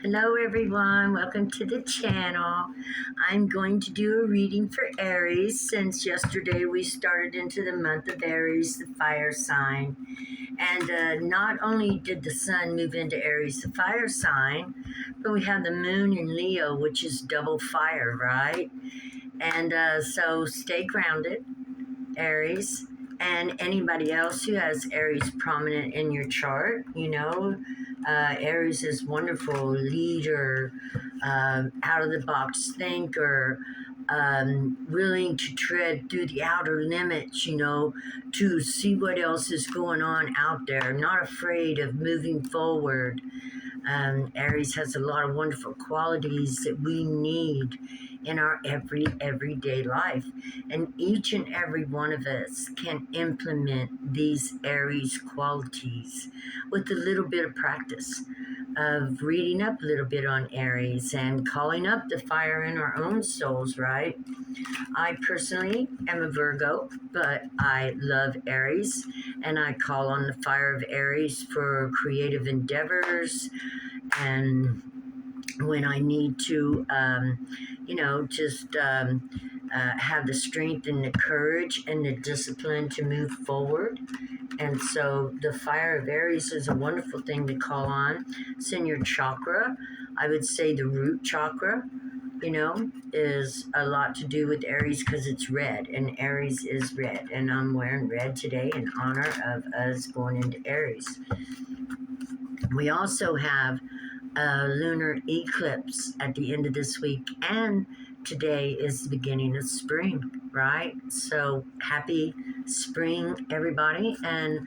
Hello, everyone. Welcome to the channel. I'm going to do a reading for Aries since yesterday we started into the month of Aries, the fire sign. And not only did the sun move into Aries, the fire sign, but we have the moon in Leo, which is double fire, right? And so stay grounded, Aries. And anybody else who has Aries prominent in your chart, Aries is wonderful leader, out of the box thinker, willing to tread through the outer limits, to see what else is going on out there, not afraid of moving forward. Aries has a lot of wonderful qualities that we need in our everyday life. And each and every one of us can implement these Aries qualities with a little bit of practice of reading up a little bit on Aries and calling up the fire in our own souls, right? I personally am a Virgo, but I love Aries and I call on the fire of Aries for creative endeavors and when I need to, have the strength and the courage and the discipline to move forward. And so the fire of Aries is a wonderful thing to call on. It's in your chakra. I would say the root chakra, is a lot to do with Aries because it's red, and Aries is red. And I'm wearing red today in honor of us going into Aries. We also have a lunar eclipse at the end of this week, and today is the beginning of spring, right? So happy spring, everybody, and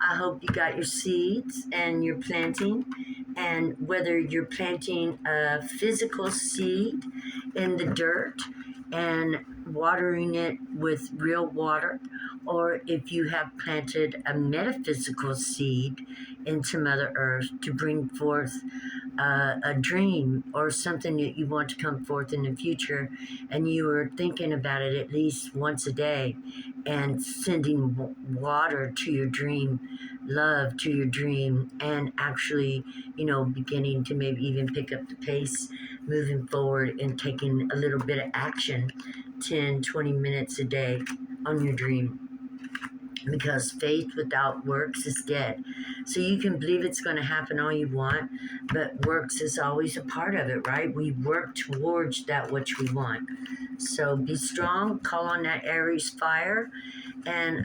I hope you got your seeds and you're planting. And whether you're planting a physical seed in the dirt and watering it with real water, or if you have planted a metaphysical seed into Mother Earth to bring forth a dream or something that you want to come forth in the future, and you are thinking about it at least once a day and sending water to your dream, love to your dream, and actually, beginning to maybe even pick up the pace, moving forward and taking a little bit of action 10, 20 minutes a day on your dream, because faith without works is dead. So you can believe it's going to happen all you want, but works is always a part of it, right? We work towards that which we want. So be strong, call on that Aries fire, and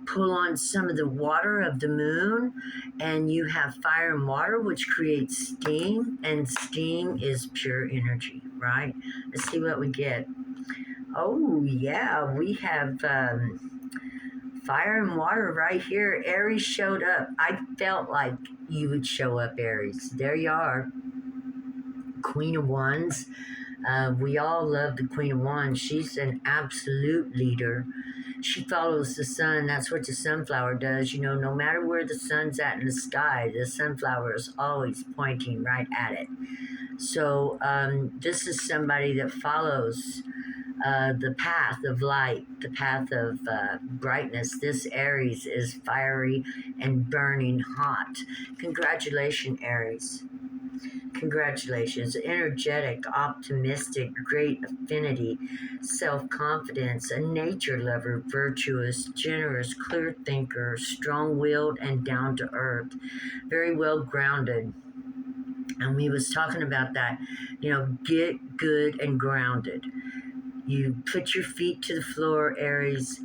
pull on some of the water of the moon, and you have fire and water, which creates steam, and steam is pure energy, right? Let's see what we get. Oh yeah, we have fire and water right here. Aries showed up. I felt like you would show up, Aries. There you are. Queen of Wands. We all love the Queen of Wands. She's an absolute leader. She follows the sun. That's what the sunflower does. No matter where the sun's at in the sky, the sunflower is always pointing right at it. So this is somebody that follows the path of light, the path of brightness. This Aries is fiery and burning hot. Congratulations, Aries. Congratulations. Energetic, optimistic, great affinity, self-confidence, a nature lover, virtuous, generous, clear thinker, strong-willed, and down-to-earth. Very well grounded. And we was talking about that, get good and grounded. You put your feet to the floor, Aries.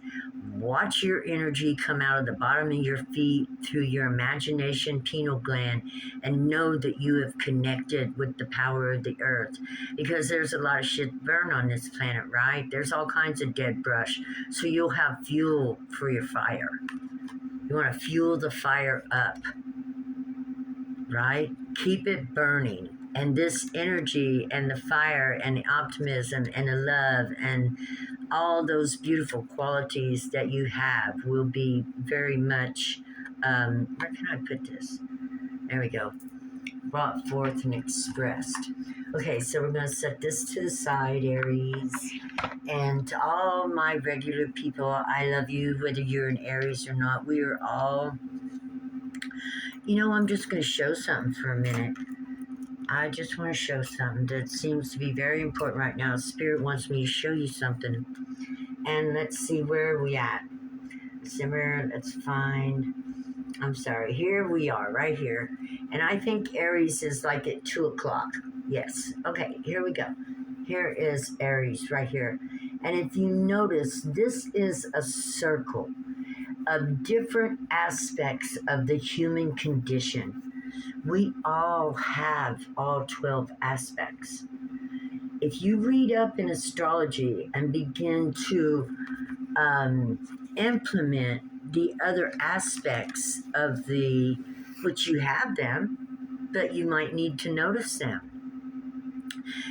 Watch your energy come out of the bottom of your feet through your imagination pineal gland, and know that you have connected with the power of the earth, because there's a lot of shit burn on this planet, right? There's all kinds of dead brush. So you'll have fuel for your fire. You want to fuel the fire up, right? Keep it burning. And this energy and the fire and the optimism and the love and all those beautiful qualities that you have will be very much, where can I put this? There we go. Brought forth and expressed. Okay, so we're going to set this to the side, Aries. And to all my regular people, I love you, whether you're an Aries or not. We are all, I'm just going to show something for a minute. I just want to show something that seems to be very important right now. Spirit wants me to show you something. And let's see, where are we at? Simmer, let's find. I'm sorry, here we are, right here. And I think Aries is like at 2 o'clock. Yes. Okay, here we go. Here is Aries right here. And if you notice, this is a circle of different aspects of the human condition. We all have all 12 aspects. If you read up in astrology and begin to implement the other aspects of the, which you have them, but you might need to notice them.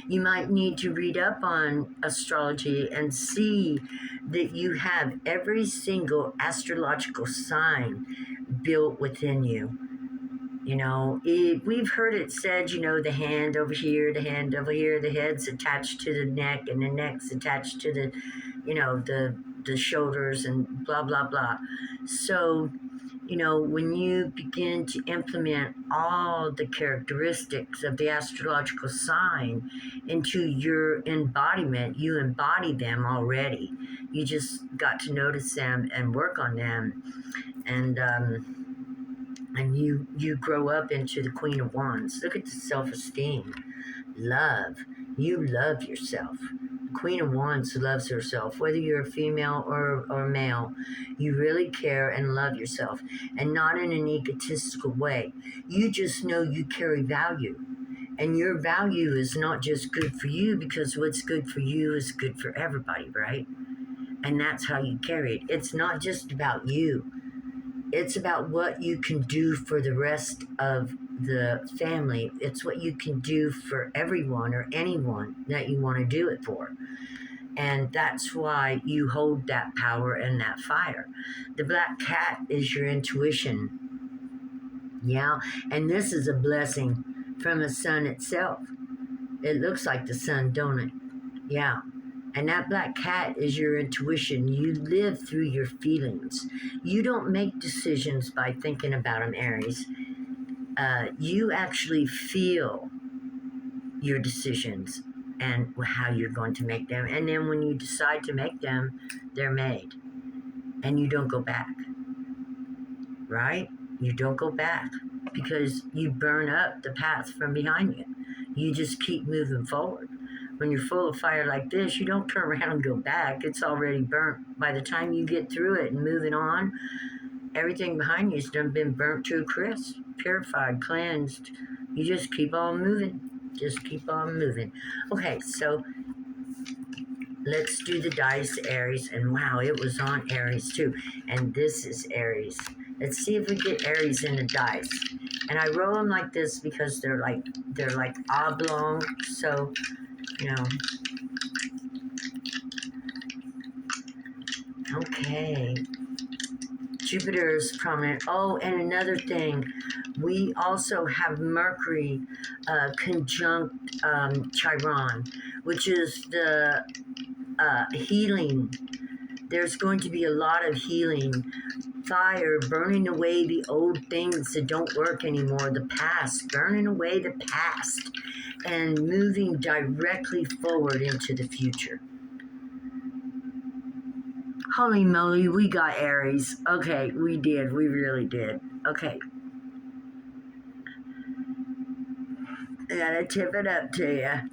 You might need to read up on astrology and see that you have every single astrological sign built within you. You know, we've heard it said, you know, the hand over here, the hand over here, the head's attached to the neck, and the neck's attached to the, you know, the shoulders, and blah, blah, blah. So, you know, when you begin to implement all the characteristics of the astrological sign into your embodiment, you embody them already. You just got to notice them and work on them. And you grow up into the Queen of Wands. Look at the self-esteem, love. You love yourself. The Queen of Wands loves herself, whether you're a female or male. You really care and love yourself, and not in an egotistical way. You just know you carry value, and your value is not just good for you, because what's good for you is good for everybody, right? And that's how you carry it. It's not just about you. It's about what you can do for the rest of the family. It's what you can do for everyone or anyone that you want to do it for. And that's why you hold that power and that fire. The black cat is your intuition. Yeah. And this is a blessing from the sun itself. It looks like the sun, don't it? Yeah. And that black cat is your intuition. You live through your feelings. You don't make decisions by thinking about them, Aries. You actually feel your decisions and how you're going to make them. And then when you decide to make them, they're made. And you don't go back. Right? You don't go back, because you burn up the path from behind you. You just keep moving forward. When you're full of fire like this, you don't turn around and go back. It's already burnt. By the time you get through it and moving on, everything behind you's done been burnt to a crisp, purified, cleansed. You just keep on moving. Just keep on moving. Okay, so let's do the dice, Aries. And wow, it was on Aries too. And this is Aries. Let's see if we get Aries in the dice. And I roll them like this because they're like oblong. So, you know. Okay. Jupiter is prominent. Oh, and another thing, we also have Mercury conjunct Chiron, which is the healing. There's going to be a lot of healing. Fire, burning away the old things that don't work anymore, the past, burning away the past, and moving directly forward into the future. Holy moly, we got Aries. Okay, we did. We really did. Okay. I gotta tip it up to you.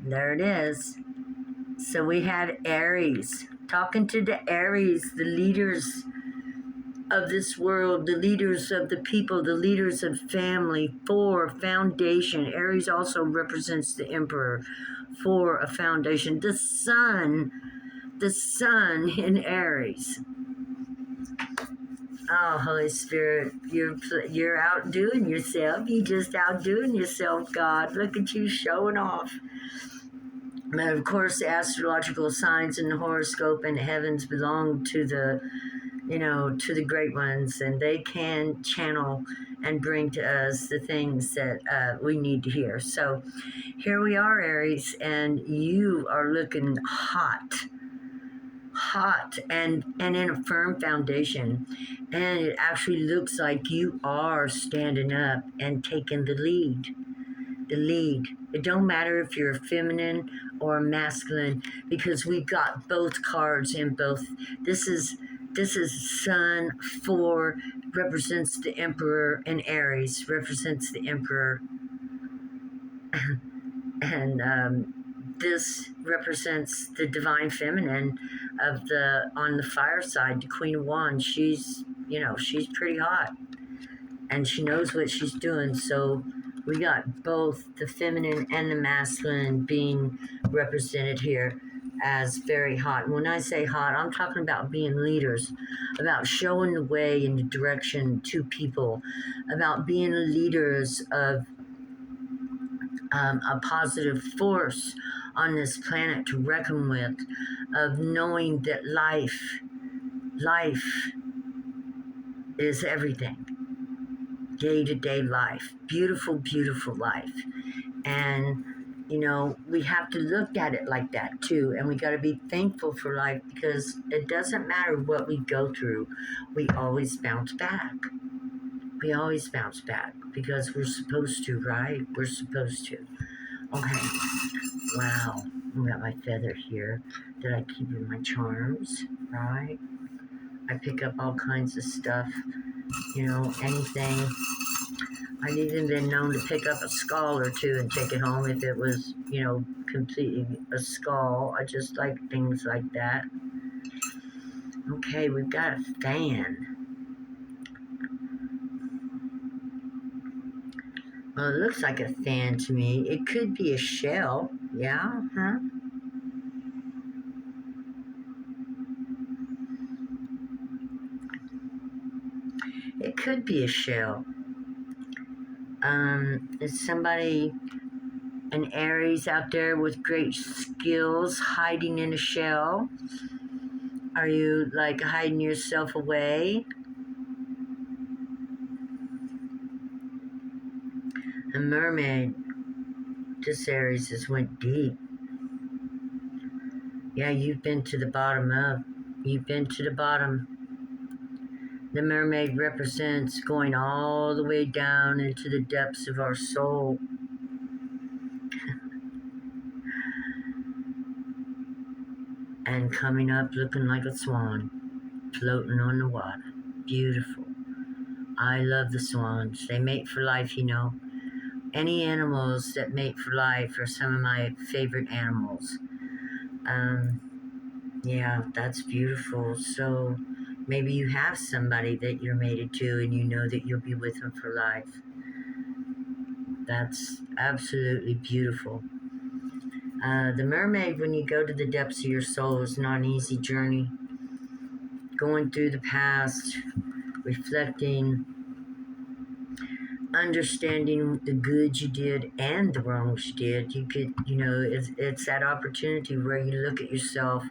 There it is. So we had Aries. Talking to the Aries, the leaders of this world, the leaders of the people, the leaders of family, for foundation. Aries also represents the emperor, for a foundation. The sun in Aries. Oh, Holy Spirit, you're outdoing yourself. You just outdoing yourself, God. Look at you showing off. But of course, the astrological signs and the horoscope and the heavens belong to the, to the great ones, and they can channel and bring to us the things that we need to hear. So here we are, Aries, and you are looking hot. hot and in a firm foundation, and it actually looks like you are standing up and taking the lead. It don't matter if you're a feminine or a masculine, because we've got both cards in both. This is Sun 4, represents the Emperor, and Aries represents the Emperor, and this represents the divine feminine of the on the fire side, the Queen of Wands. She's pretty hot, and she knows what she's doing. So we got both the feminine and the masculine being represented here as very hot. And when I say hot, I'm talking about being leaders, about showing the way in the direction to people, about being leaders of a positive force on this planet to reckon with, of knowing that life is everything, day-to-day life, beautiful, beautiful life. And we have to look at it like that too, and we got to be thankful for life, because it doesn't matter what we go through, we always bounce back. We always bounce back because we're supposed to, right? We're supposed to. Okay. Wow. I got my feather here that I keep in my charms, right? I pick up all kinds of stuff, anything. I've even been known to pick up a skull or two and take it home if it was, completely a skull. I just like things like that. Okay, we've got a fan. Well, it looks like a fan to me. It could be a shell. Yeah, huh? It could be a shell. Is somebody, an Aries out there with great skills, hiding in a shell? Are you like hiding yourself away? A mermaid. This Aries has went deep. Yeah, you've been to the bottom of. You've been to the bottom. The mermaid represents going all the way down into the depths of our soul. And coming up looking like a swan, floating on the water. Beautiful. I love the swans. They mate for life, Any animals that mate for life are some of my favorite animals. Yeah, that's beautiful. So maybe you have somebody that you're mated to and you know that you'll be with them for life. That's absolutely beautiful. The mermaid, when you go to the depths of your soul, is not an easy journey. Going through the past, reflecting, understanding the good you did and the wrongs you did. You could, it's that opportunity where you look at yourself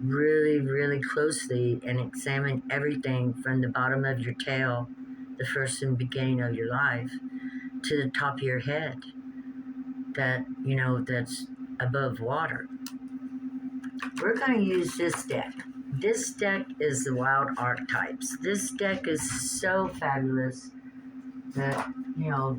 really, really closely and examine everything from the bottom of your tail, the first and beginning of your life, to the top of your head, that's above water. We're going to use this deck. This deck is the Wild Archetypes. This deck is so fabulous that,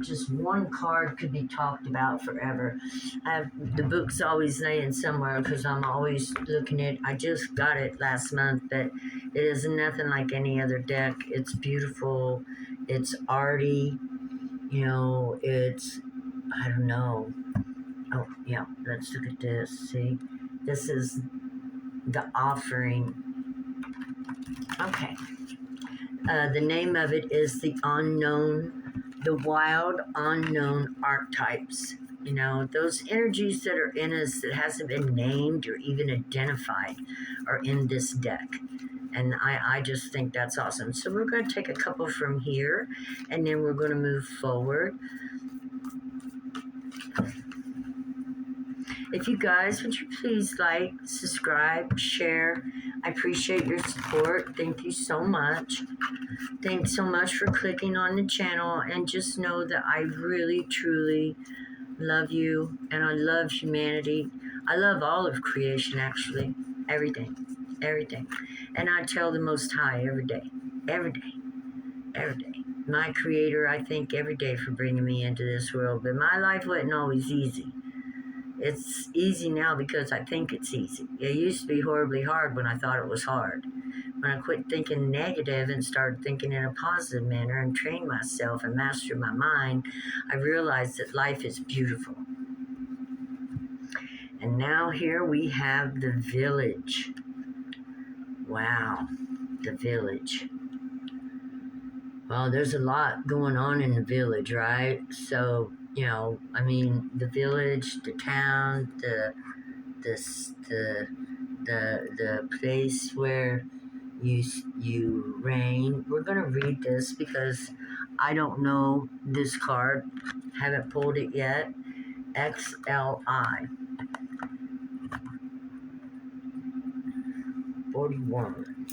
just one card could be talked about forever. I have the book's always laying somewhere because I'm always looking at. I just got it last month, but it is nothing like any other deck. It's beautiful. It's arty. It's, I don't know. Oh, yeah, let's look at this. See, this is the offering. Okay. The name of it is the wild unknown archetypes. Those energies that are in us that hasn't been named or even identified are in this deck. And I just think that's awesome. So we're going to take a couple from here, and then we're going to move forward. If you guys, would you please like, subscribe, share? I appreciate your support. Thank you so much. Thanks so much for clicking on the channel, and just know that I really, truly love you, and I love humanity. I love all of creation, actually. Everything. everything. And I tell the Most High every day, every day, every day. My Creator, I thank every day for bringing me into this world, but my life wasn't always easy. It's easy now because I think it's easy. It used to be horribly hard when I thought it was hard. When I quit thinking negative and started thinking in a positive manner and trained myself and mastered my mind, I realized that life is beautiful. And now here we have the village. Wow, the village. Well, there's a lot going on in the village, right? So, the village, the town, this the place where you reign. We're gonna read this because I don't know this card. Haven't pulled it yet. XLI 41.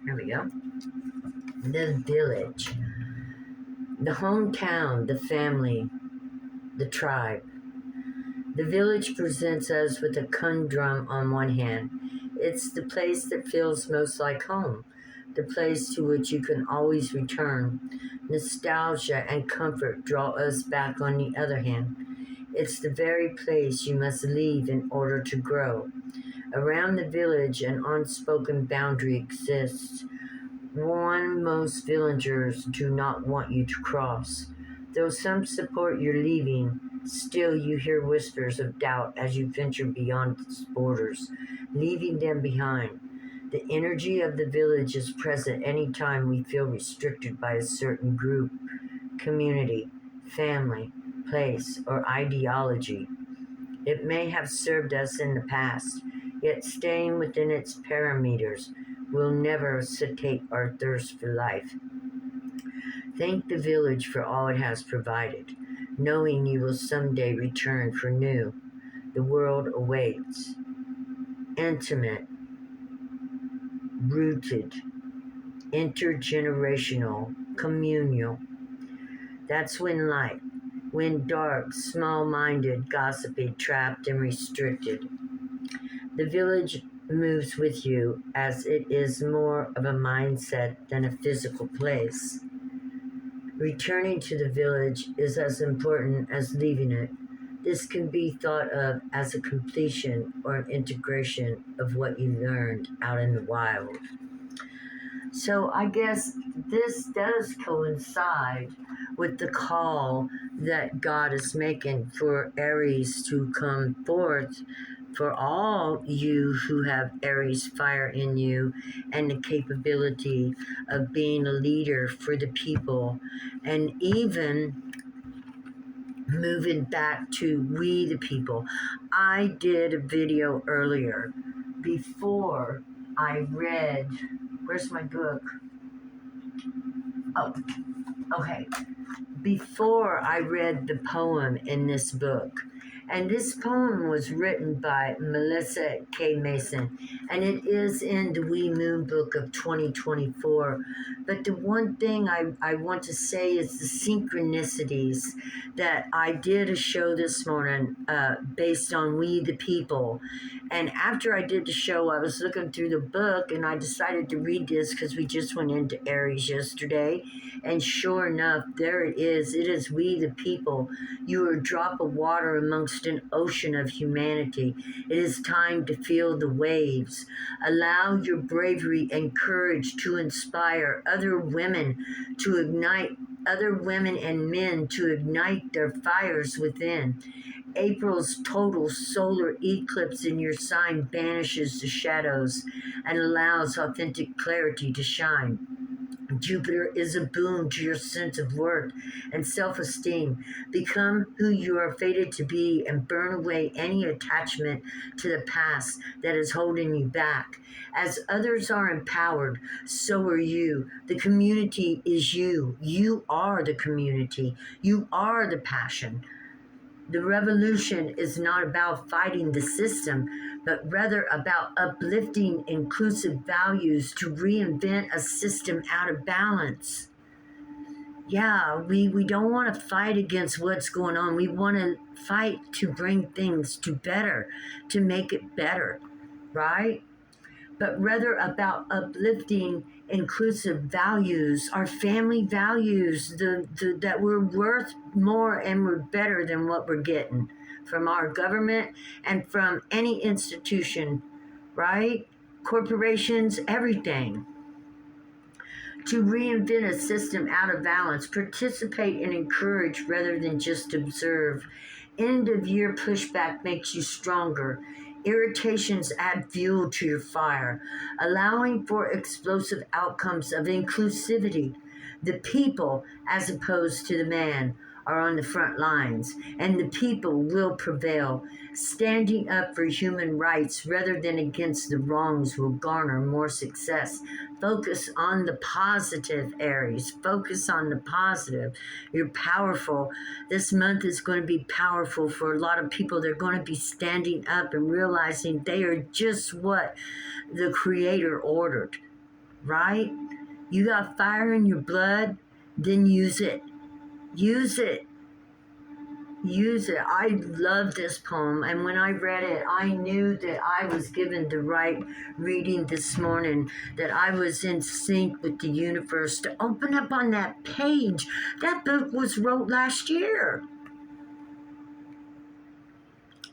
Here we go. The village, the hometown, the family, the tribe. The village presents us with a conundrum on one hand. It's the place that feels most like home, the place to which you can always return. Nostalgia and comfort draw us back on the other hand. It's the very place you must leave in order to grow. Around the village, an unspoken boundary exists, one most villagers do not want you to cross. Though some support your leaving, still you hear whispers of doubt as you venture beyond its borders, leaving them behind. The energy of the village is present anytime we feel restricted by a certain group, community, family, place, or ideology. It may have served us in the past, yet staying within its parameters will never satiate our thirst for life. Thank the village for all it has provided, knowing you will someday return for new. The world awaits. Intimate, rooted, intergenerational, communal. That's when dark, small minded, gossipy, trapped, and restricted. The village moves with you as it is more of a mindset than a physical place. Returning to the village is as important as leaving it. This can be thought of as a completion or an integration of what you learned out in the wild. So I guess this does coincide with the call that God is making for Aries to come forth, for all you who have Aries fire in you and the capability of being a leader for the people, and even moving back to we the people. I did a video earlier before I read, where's my book? Oh, okay. Before I read the poem in this book. And this poem was written by Melissa K. Mason, and it is in the Wee Moon book of 2024. But the one thing I want to say is the synchronicities that I did a show this morning based on We the People. And after I did the show, I was looking through the book and I decided to read this because we just went into Aries yesterday. And sure enough, there it is. It is we the people. You are a drop of water amongst an ocean of humanity. It is time to feel the waves. Allow your bravery and courage to inspire other women and men to ignite their fires within. April's total solar eclipse in your sign banishes the shadows and allows authentic clarity to shine. Jupiter is a boon to your sense of worth and self-esteem. Become who you are fated to be and burn away any attachment to the past that is holding you back. As others are empowered, so are you. The community is you. You are the community. You are the passion. The revolution is not about fighting the system, but rather about uplifting inclusive values to reinvent a system out of balance. Yeah, we don't want to fight against what's going on. We want to fight to bring things to better, to make it better, right? But rather about uplifting inclusive values, our family values, that we're worth more and we're better than what we're getting from our government and from any institution, right? Corporations, everything. To reinvent a system out of balance, participate and encourage rather than just observe. End of year pushback makes you stronger. Irritations add fuel to your fire, allowing for explosive outcomes of inclusivity. The people, as opposed to the man, are on the front lines, and the people will prevail. Standing up for human rights rather than against the wrongs will garner more success. Focus on the positive, Aries. Focus on the positive. You're powerful. This month is going to be powerful for a lot of people. They're going to be standing up and realizing they are just what the Creator ordered, right? You got fire in your blood, then use it. Use it. Use it. I love this poem, and when I read it, I knew that I was given the right reading this morning, that I was in sync with the universe to open up on that page. That book was wrote last year.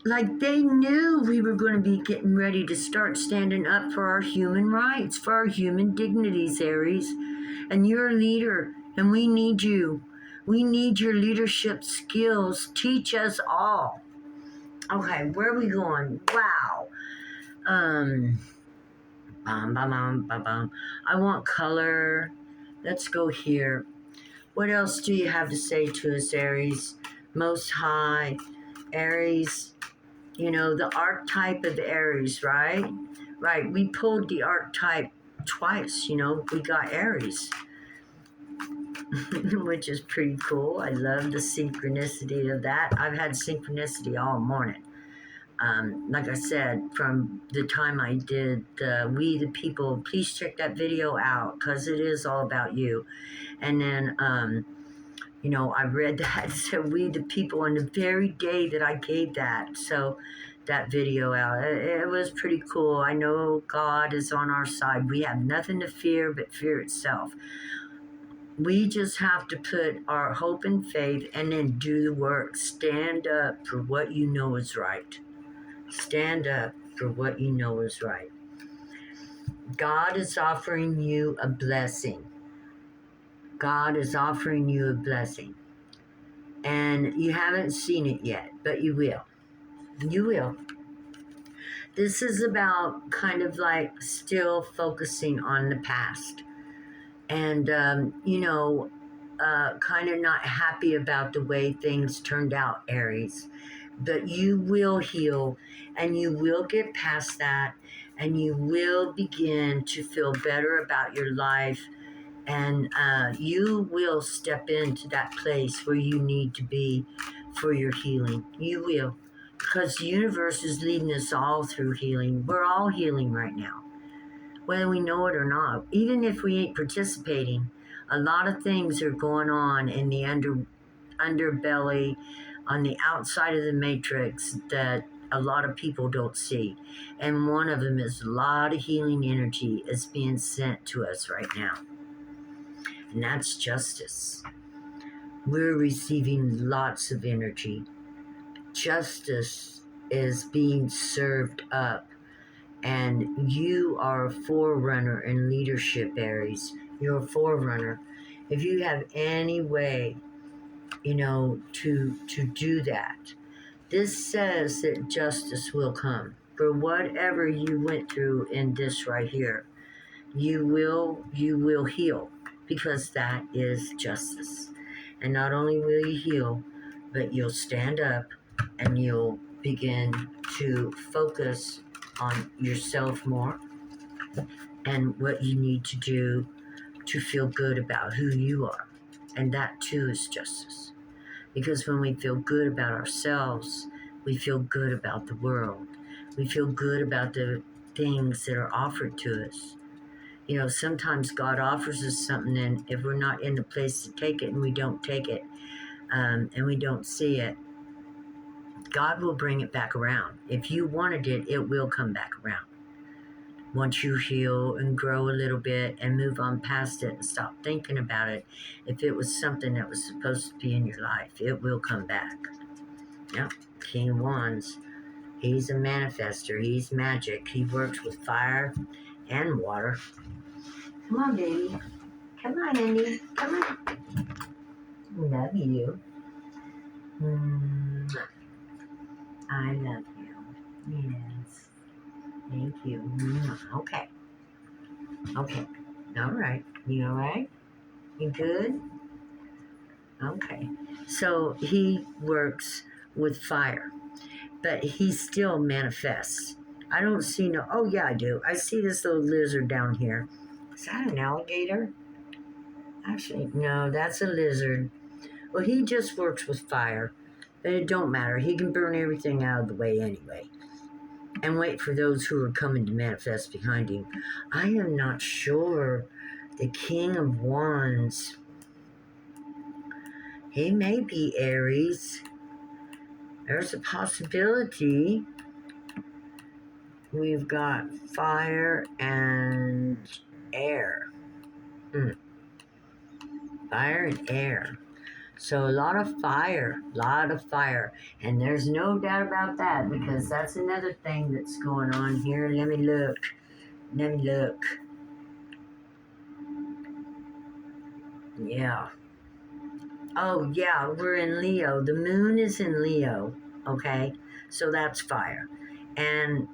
Like they knew we were going to be getting ready to start standing up for our human rights, for our human dignities, Aries. And you're a leader, and we need you. We need your leadership skills. Teach us all. Okay, where are we going? Wow. Bum, bum, bum, bum, bum. I want color. Let's go here. What else do you have to say to us, Aries? Most High, Aries, the archetype of Aries, right? Right, we pulled the archetype twice, we got Aries, which is pretty cool. I love the synchronicity of that. I've had synchronicity all morning. Like I said, from the time I did We the People, please check that video out because it is all about you. And then, I read that, so We the People on the very day that I gave that video out. It was pretty cool. I know God is on our side. We have nothing to fear but fear itself. We just have to put our hope and faith and then do the work. Stand up for what you know is right. Stand up for what you know is right. God is offering you a blessing. God is offering you a blessing. And you haven't seen it yet, but you will. You will. This is about kind of like still focusing on the past. And, kind of not happy about the way things turned out, Aries. But you will heal and you will get past that and you will begin to feel better about your life, and you will step into that place where you need to be for your healing. You will, because the universe is leading us all through healing. We're all healing right now, whether we know it or not. Even if we ain't participating, a lot of things are going on in the underbelly, on the outside of the matrix, that a lot of people don't see. And one of them is a lot of healing energy is being sent to us right now. And that's justice. We're receiving lots of energy. Justice is being served up. And you are a forerunner in leadership, Aries. You're a forerunner. If you have any way, to do that, this says that justice will come. For whatever you went through in this right here, you will heal, because that is justice. And not only will you heal, but you'll stand up and you'll begin to focus on yourself more and what you need to do to feel good about who you are. And that too is justice. Because when we feel good about ourselves, we feel good about the world. We feel good about the things that are offered to us. You know, sometimes God offers us something, and if we're not in the place to take it and we don't take it, and we don't see it, God will bring it back around. If you wanted it, it will come back around. Once you heal and grow a little bit and move on past it and stop thinking about it, if it was something that was supposed to be in your life, it will come back. Yep, King of Wands. He's a manifester. He's magic. He works with fire and water. Come on, baby. Come on, Andy. Come on. Love you. I love you. Yes. Thank you. Okay. Okay. All right. You all right? You good? Okay. So he works with fire, but he still manifests. I don't see no. Oh, yeah, I do. I see this little lizard down here. Is that an alligator? Actually, no, that's a lizard. Well, he just works with fire. But it don't matter. He can burn everything out of the way anyway. And wait for those who are coming to manifest behind him. I am not sure. The King of Wands. He may be Aries. There's a possibility. We've got fire and air. Fire and air. So a lot of fire. And there's no doubt about that, because that's another thing that's going on here. Let me look. Yeah. Oh, yeah, we're in Leo. The moon is in Leo, okay? So that's fire. And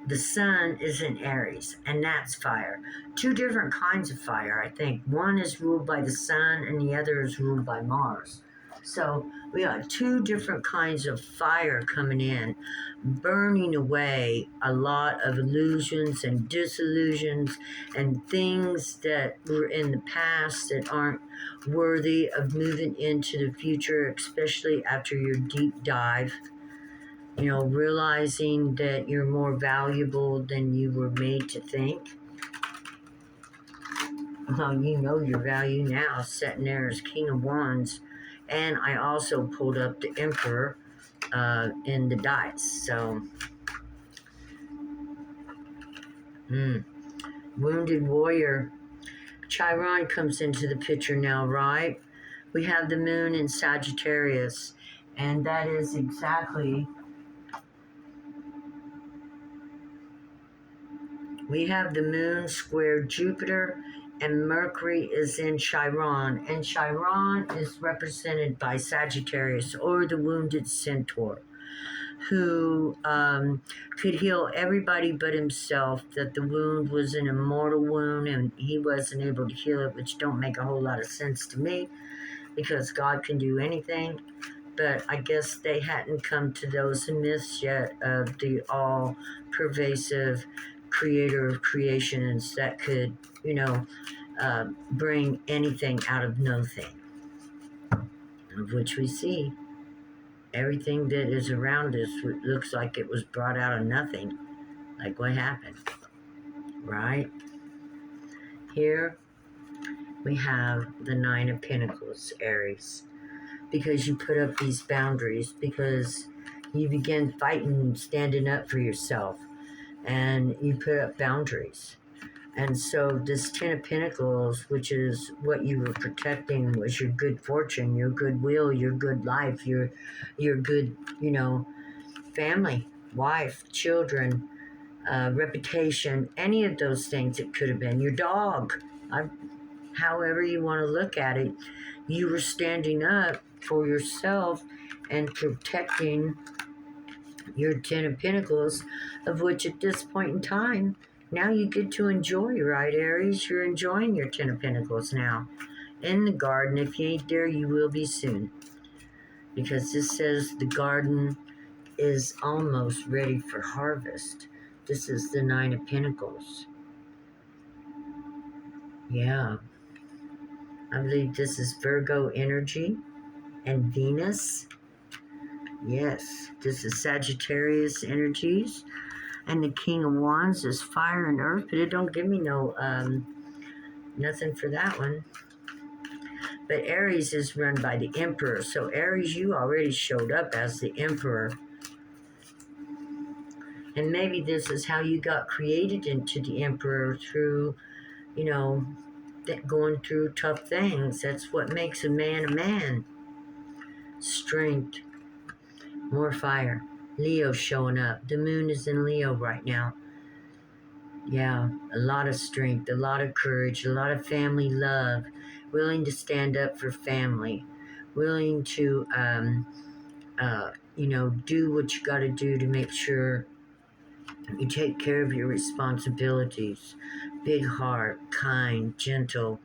the sun is in Aries, and that's fire. Two different kinds of fire, I think. One is ruled by the sun, and the other is ruled by Mars. So we got two different kinds of fire coming in, burning away a lot of illusions and disillusions and things that were in the past that aren't worthy of moving into the future, especially after your deep dive. You know, realizing that you're more valuable than you were made to think. Well, you know your value now, sitting there as King of Wands. And I also pulled up the Emperor in the dice. So, Wounded Warrior. Chiron comes into the picture now, right? We have the moon in Sagittarius. And that is exactly... We have the moon square Jupiter, and Mercury is in Chiron. And Chiron is represented by Sagittarius, or the wounded centaur, who could heal everybody but himself, that the wound was an immortal wound and he wasn't able to heal it, which don't make a whole lot of sense to me, because God can do anything. But I guess they hadn't come to those myths yet of the all-pervasive creator of creations that could, bring anything out of nothing, of which we see. Everything that is around us looks like it was brought out of nothing. Like, what happened? Right? Here we have the Nine of Pentacles, Aries. Because you put up these boundaries, because you begin fighting, standing up for yourself, and you put up boundaries. And so this Ten of Pentacles, which is what you were protecting, was your good fortune, your goodwill, your good life, your good, family, wife, children, reputation, any of those things. It could have been your dog. However you want to look at it, you were standing up for yourself and protecting your Ten of Pentacles, of which at this point in time, now you get to enjoy, right, Aries? You're enjoying your Ten of Pentacles now. In the garden, if you ain't there, you will be soon. Because this says the garden is almost ready for harvest. This is the Nine of Pentacles. Yeah. I believe this is Virgo energy and Venus. Yes, this is Sagittarius energies. And the King of Wands is fire and earth, but it don't give me no nothing for that one. But Aries is run by the Emperor. So Aries, you already showed up as the Emperor. And maybe this is how you got created into the Emperor through, you know, going through tough things. That's what makes a man. Strength, more fire. Leo showing up. The moon is in Leo right now. Yeah, a lot of strength, a lot of courage, a lot of family love, willing to stand up for family, willing to, do what you got to do to make sure you take care of your responsibilities. Big heart, kind, gentle,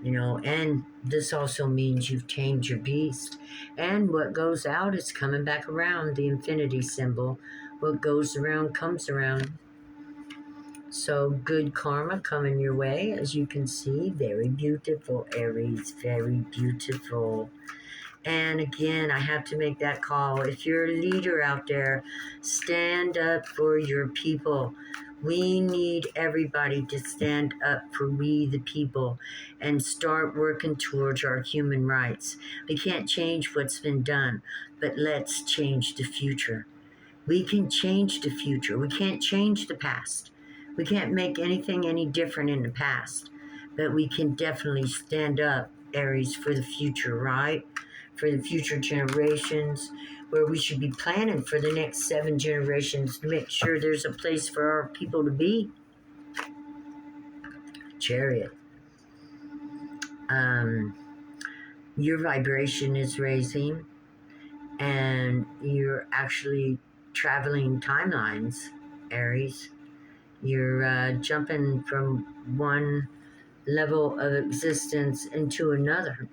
and this also means you've tamed your beast. And what goes out is coming back around, the infinity symbol. What goes around comes around. So good karma coming your way, as you can see. Very beautiful, Aries. Very beautiful. And again, I have to make that call. If you're a leader out there, stand up for your people. We need everybody to stand up for we the people and start working towards our human rights. We can't change what's been done, but let's change the future. We can change the future. We can't change the past. We can't make anything any different in the past, but we can definitely stand up, Aries, for the future, right? For the future generations, where we should be planning for the next 7 generations to make sure there's a place for our people to be. Chariot. Um, your vibration is raising, and you're actually traveling timelines, Aries. You're jumping from one level of existence into another.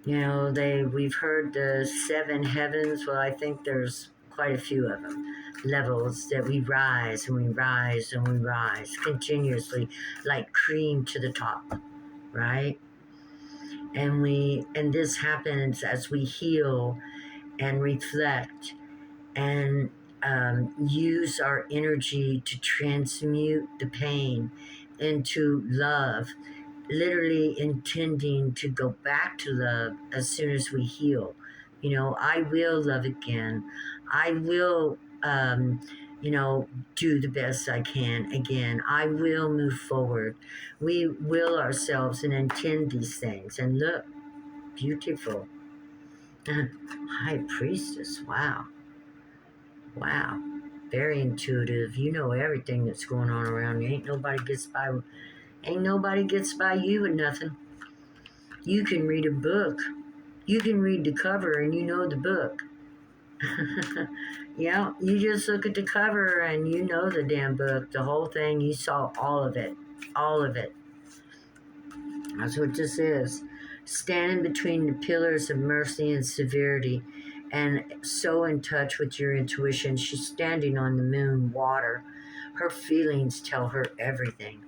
We've heard the 7 heavens. Well, I think there's quite a few of them. Levels that we rise and we rise and we rise continuously, like cream to the top, right? And this happens as we heal and reflect and use our energy to transmute the pain into love, literally intending to go back to love as soon as we heal. I will love again. I will, do the best I can again. I will move forward. We will ourselves and intend these things. And look, beautiful. High Priestess, wow. Wow. Very intuitive. You know everything that's going on around you. Ain't nobody gets by you with nothing. You can read a book. You can read the cover and you know the book. Yeah, you just look at the cover and you know the damn book. The whole thing, you saw all of it. All of it. That's what this is. Standing between the pillars of mercy and severity, and so in touch with your intuition. She's standing on the moon, water. Her feelings tell her everything.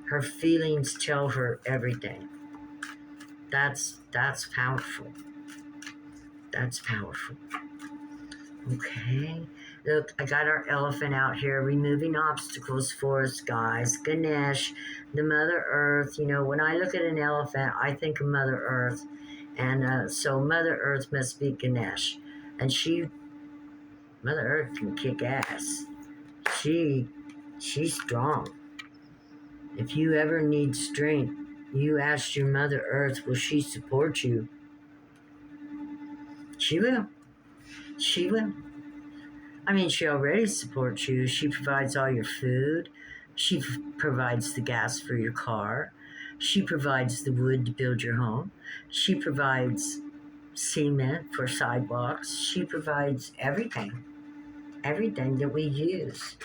Her feelings tell her everything. That's powerful. That's powerful. Okay. Look, I got our elephant out here removing obstacles for us, guys. Ganesh, the Mother Earth. When I look at an elephant, I think of Mother Earth. And so Mother Earth must be Ganesh. And Mother Earth can kick ass. She's strong. If you ever need strength, you ask your Mother Earth, will she support you? She will. She will. I mean, she already supports you. She provides all your food. She provides the gas for your car. She provides the wood to build your home. She provides cement for sidewalks. She provides everything that we use.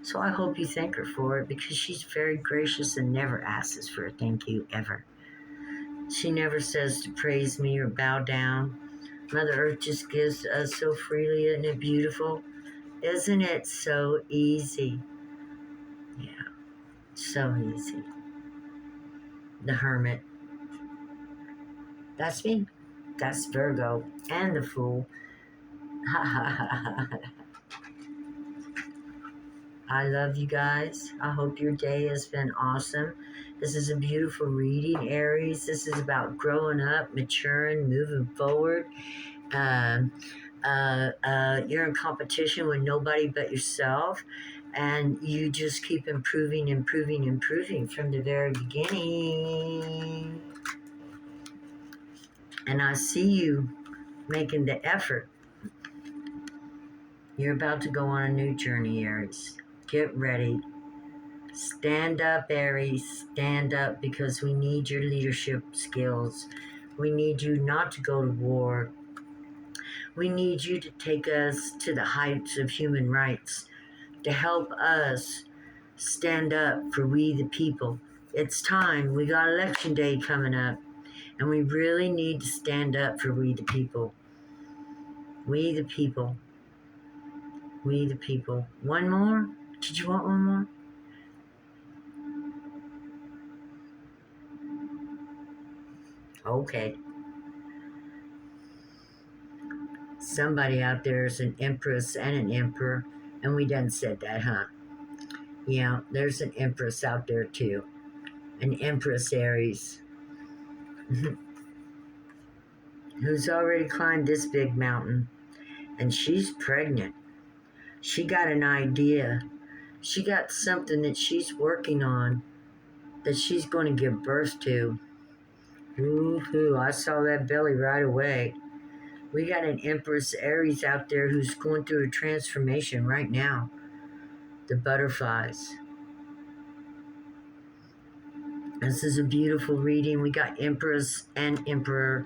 So I hope you thank her for it, because she's very gracious and never asks for a thank you ever. She never says to praise me or bow down. Mother Earth just gives to us so freely. Isn't it beautiful? Isn't it so easy? Yeah, so easy. The Hermit. That's me. That's Virgo and the Fool. I love you guys. I hope your day has been awesome. This is a beautiful reading, Aries. This is about growing up, maturing, moving forward. Um, you're in competition with nobody but yourself, and you just keep improving, improving, improving from the very beginning. And I see you making the effort. You're about to go on a new journey, Aries. Get ready. Stand up, Aries. Stand up, because we need your leadership skills. We need you not to go to war. We need you to take us to the heights of human rights, to help us stand up for we the people. It's time. We got election day coming up, and we really need to stand up for we the people. We the people. We the people. One more? Did you want one more? Okay. Somebody out there is an empress and an emperor, and we done said that, huh? Yeah, there's an empress out there too. An empress Aries, who's already climbed this big mountain, and she's pregnant. She got an idea. She got something that she's working on that she's going to give birth to. Woo-hoo, I saw that belly right away. We got an Empress Aries out there who's going through a transformation right now. The butterflies. This is a beautiful reading. We got Empress and Emperor.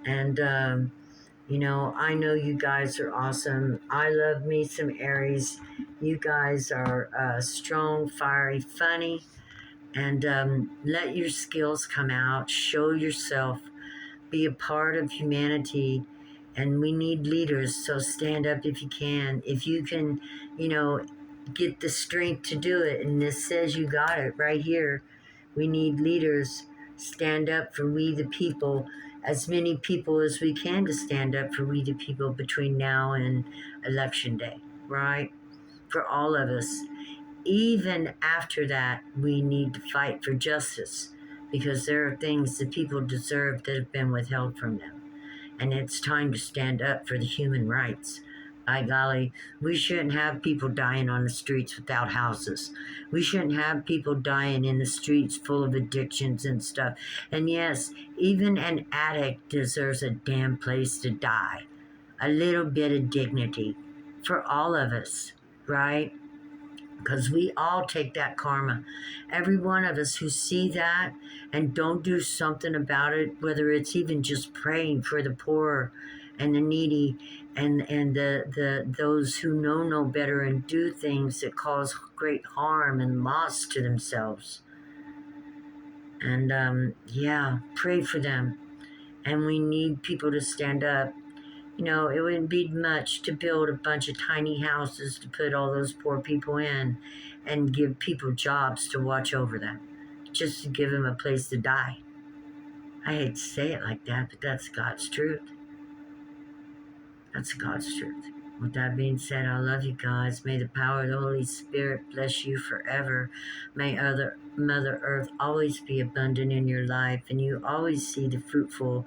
And, I know you guys are awesome. I love me some Aries. You guys are strong, fiery, funny. And let your skills come out. Show yourself. Be a part of humanity. And we need leaders, so stand up if you can. If you can, get the strength to do it, and this says you got it right here. We need leaders. Stand up for we the people, as many people as we can to stand up for we the people between now and election day, right? For all of us. Even after that, we need to fight for justice, because there are things that people deserve that have been withheld from them. And it's time to stand up for the human rights. By golly, we shouldn't have people dying on the streets without houses. We shouldn't have people dying in the streets full of addictions and stuff. And yes, even an addict deserves a damn place to die. A little bit of dignity for all of us, right? Because we all take that karma. Every one of us who see that and don't do something about it, whether it's even just praying for the poor and the needy and the those who know no better and do things that cause great harm and loss to themselves. And pray for them. And we need people to stand up. It wouldn't be much to build a bunch of tiny houses to put all those poor people in and give people jobs to watch over them, just to give them a place to die. I hate to say it like that, but that's God's truth. That's God's truth. With that being said, I love you guys. May the power of the Holy Spirit bless you forever. May Mother Earth always be abundant in your life, and you always see the fruitful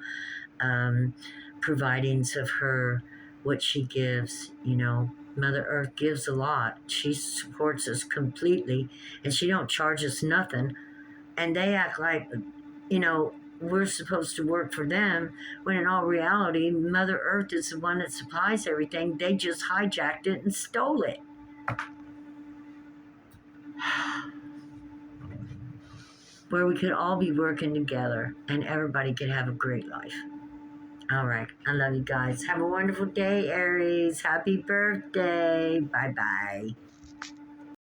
providings of her, what she gives. Mother Earth gives a lot. She supports us completely, and she don't charge us nothing. And they act like, we're supposed to work for them, when in all reality, Mother Earth is the one that supplies everything. They just hijacked it and stole it. Where we could all be working together and everybody could have a great life. All right. I love you guys. Have a wonderful day, Aries. Happy birthday. Bye-bye.